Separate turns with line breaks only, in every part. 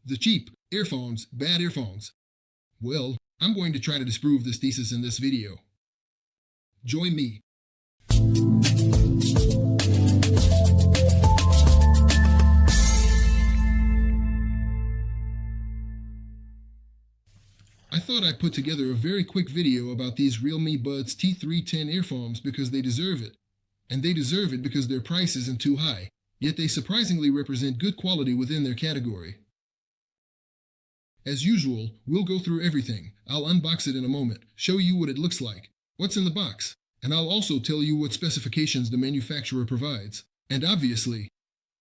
The cheap earphones, bad earphones. Well, I'm going to try to disprove this thesis in this video. Join me. I thought I'd put together a very quick video about these REALME Buds T310 earphones because they deserve it. And they deserve it because their price isn't too high, yet they surprisingly represent good quality within their category. As usual, we'll go through everything. I'll unbox it in a moment, show you what it looks like, what's in the box, and I'll also tell you what specifications the manufacturer provides, and obviously,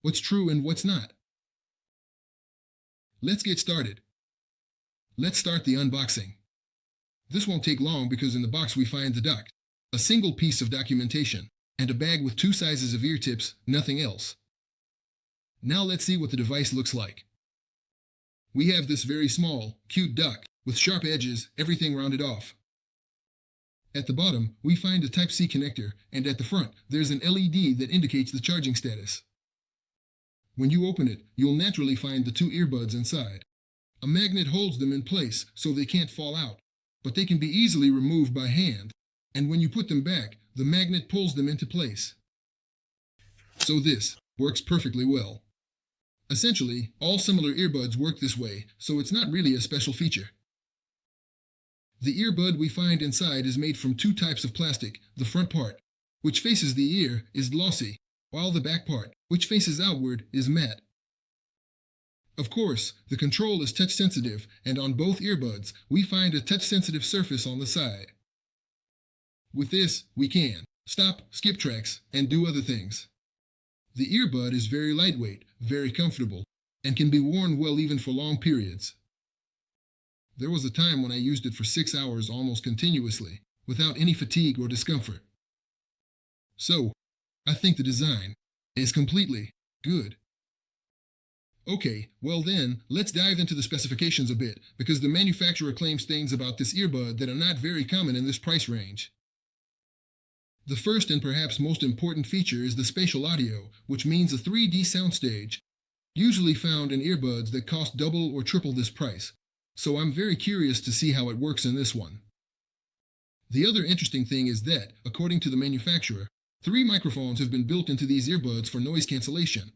what's true and what's not. Let's get started. Let's start the unboxing. This won't take long because in the box we find the dock, a single piece of documentation, and a bag with 2 sizes of ear tips, nothing else. Now let's see what the device looks like. We have this very small, cute dock, with sharp edges, everything rounded off. At the bottom, we find a Type-C connector, and at the front, there's an LED that indicates the charging status. When you open it, you'll naturally find the 2 earbuds inside. A magnet holds them in place so they can't fall out, but they can be easily removed by hand, and when you put them back, the magnet pulls them into place. So this works perfectly well. Essentially, all similar earbuds work this way, so it's not really a special feature. The earbud we find inside is made from 2 types of plastic. The front part, which faces the ear, is glossy, while the back part, which faces outward, is matte. Of course, the control is touch-sensitive, and on both earbuds, we find a touch-sensitive surface on the side. With this, we can stop, skip tracks, and do other things. The earbud is very lightweight, very comfortable, and can be worn well even for long periods. There was a time when I used it for 6 hours almost continuously, without any fatigue or discomfort. So, I think the design is completely good. Okay, well then, let's dive into the specifications a bit, because the manufacturer claims things about this earbud that are not very common in this price range. The first and perhaps most important feature is the spatial audio, which means a 3D soundstage, usually found in earbuds that cost double or triple this price, so I'm very curious to see how it works in this one. The other interesting thing is that, according to the manufacturer, 3 microphones have been built into these earbuds for noise cancellation.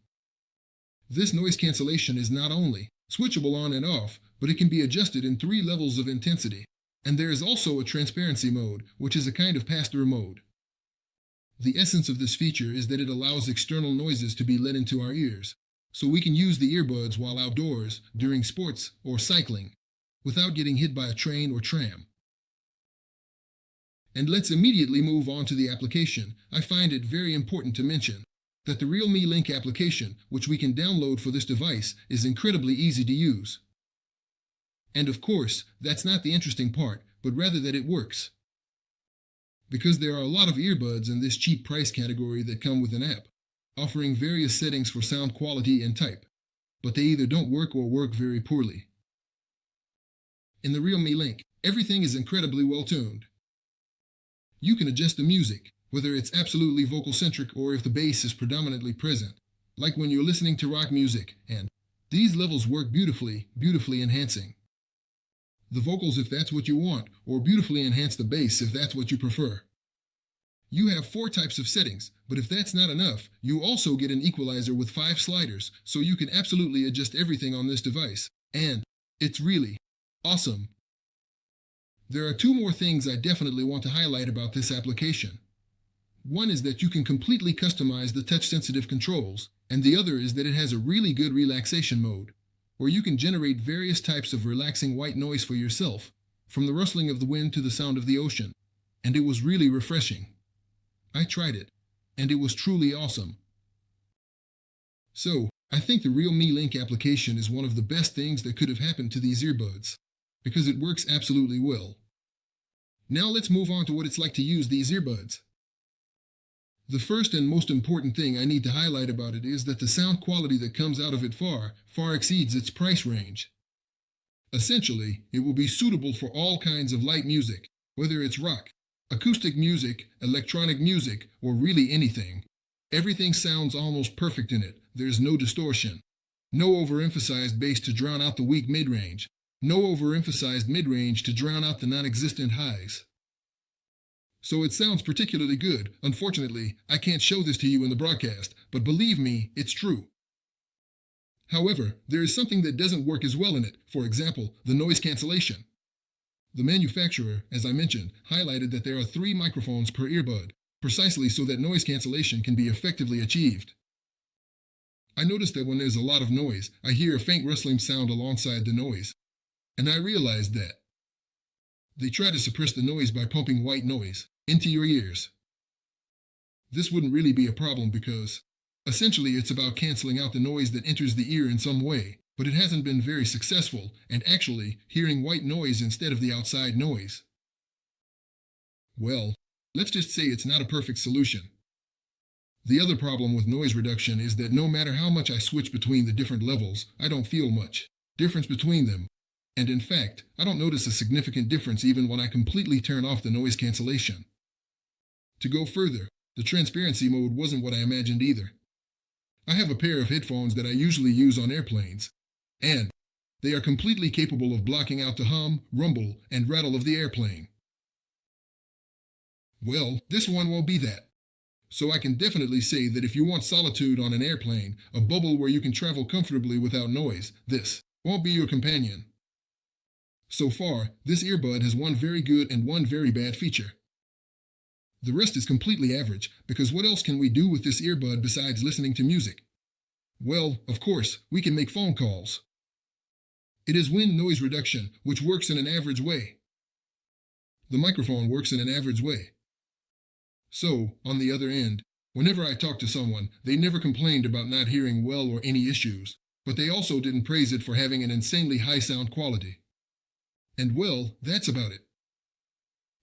This noise cancellation is not only switchable on and off, but it can be adjusted in 3 levels of intensity, and there is also a transparency mode, which is a kind of pass-through mode. The essence of this feature is that it allows external noises to be let into our ears, so we can use the earbuds while outdoors, during sports, or cycling, without getting hit by a train or tram. And let's immediately move on to the application. I find it very important to mention that the REALME Link application, which we can download for this device, is incredibly easy to use. And of course, that's not the interesting part, but rather that it works. Because there are a lot of earbuds in this cheap price category that come with an app, offering various settings for sound quality and type, but they either don't work or work very poorly. In the REALME Link, everything is incredibly well tuned. You can adjust the music, whether it's absolutely vocal-centric or if the bass is predominantly present, like when you're listening to rock music, and these levels work beautifully enhancing the vocals if that's what you want, or beautifully enhance the bass if that's what you prefer. You have 4 types of settings, but if that's not enough, you also get an equalizer with 5 sliders, so you can absolutely adjust everything on this device, and it's really awesome. There are 2 more things I definitely want to highlight about this application. One is that you can completely customize the touch-sensitive controls, and the other is that it has a really good relaxation mode, where you can generate various types of relaxing white noise for yourself, from the rustling of the wind to the sound of the ocean, and it was really refreshing. I tried it, and it was truly awesome. So, I think the REALME Link application is one of the best things that could have happened to these earbuds, because it works absolutely well. Now let's move on to what it's like to use these earbuds. The first and most important thing I need to highlight about it is that the sound quality that comes out of it far exceeds its price range. Essentially, it will be suitable for all kinds of light music, whether it's rock, acoustic music, electronic music, or really anything. Everything sounds almost perfect in it. There's no distortion. No overemphasized bass to drown out the weak mid-range. No overemphasized mid-range to drown out the non-existent highs. So it sounds particularly good. Unfortunately, I can't show this to you in the broadcast, but believe me, it's true. However, there is something that doesn't work as well in it. For example, the noise cancellation. The manufacturer, as I mentioned, highlighted that there are 3 microphones per earbud, precisely so that noise cancellation can be effectively achieved. I noticed that when there's a lot of noise, I hear a faint rustling sound alongside the noise. And I realized that they try to suppress the noise by pumping white noise into your ears. This wouldn't really be a problem because, essentially, it's about canceling out the noise that enters the ear in some way, but it hasn't been very successful, and actually, hearing white noise instead of the outside noise. Well, let's just say it's not a perfect solution. The other problem with noise reduction is that no matter how much I switch between the different levels, I don't feel much difference between them. And in fact, I don't notice a significant difference even when I completely turn off the noise cancellation. To go further, the transparency mode wasn't what I imagined either. I have a pair of headphones that I usually use on airplanes, and they are completely capable of blocking out the hum, rumble, and rattle of the airplane. Well, this one won't be that. So I can definitely say that if you want solitude on an airplane, a bubble where you can travel comfortably without noise, this won't be your companion. So far, this earbud has one very good and one very bad feature. The rest is completely average, because what else can we do with this earbud besides listening to music? Well, of course, we can make phone calls. It is wind noise reduction, which works in an average way. The microphone works in an average way. So, on the other end, whenever I talked to someone, they never complained about not hearing well or any issues, but they also didn't praise it for having an insanely high sound quality. And well, that's about it.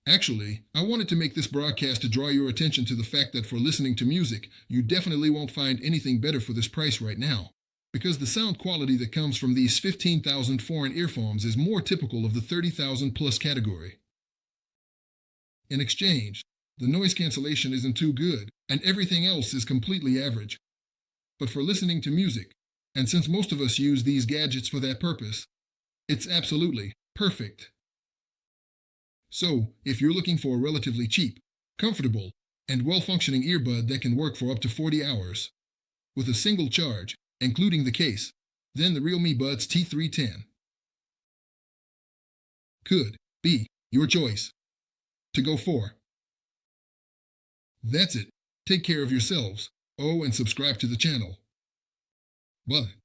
Actually, I wanted to make this broadcast to draw your attention to the fact that for listening to music, you definitely won't find anything better for this price right now, because the sound quality that comes from these 15,000 foreign earphones is more typical of the 30,000 plus category. In exchange, the noise cancellation isn't too good, and everything else is completely average. But for listening to music, and since most of us use these gadgets for that purpose, it's absolutely perfect. So, if you're looking for a relatively cheap, comfortable, and well-functioning earbud that can work for up to 40 hours, with a single charge, including the case, then the REALME Buds T310 could be your choice to go for. That's it. Take care of yourselves. Oh, and subscribe to the channel. Bye.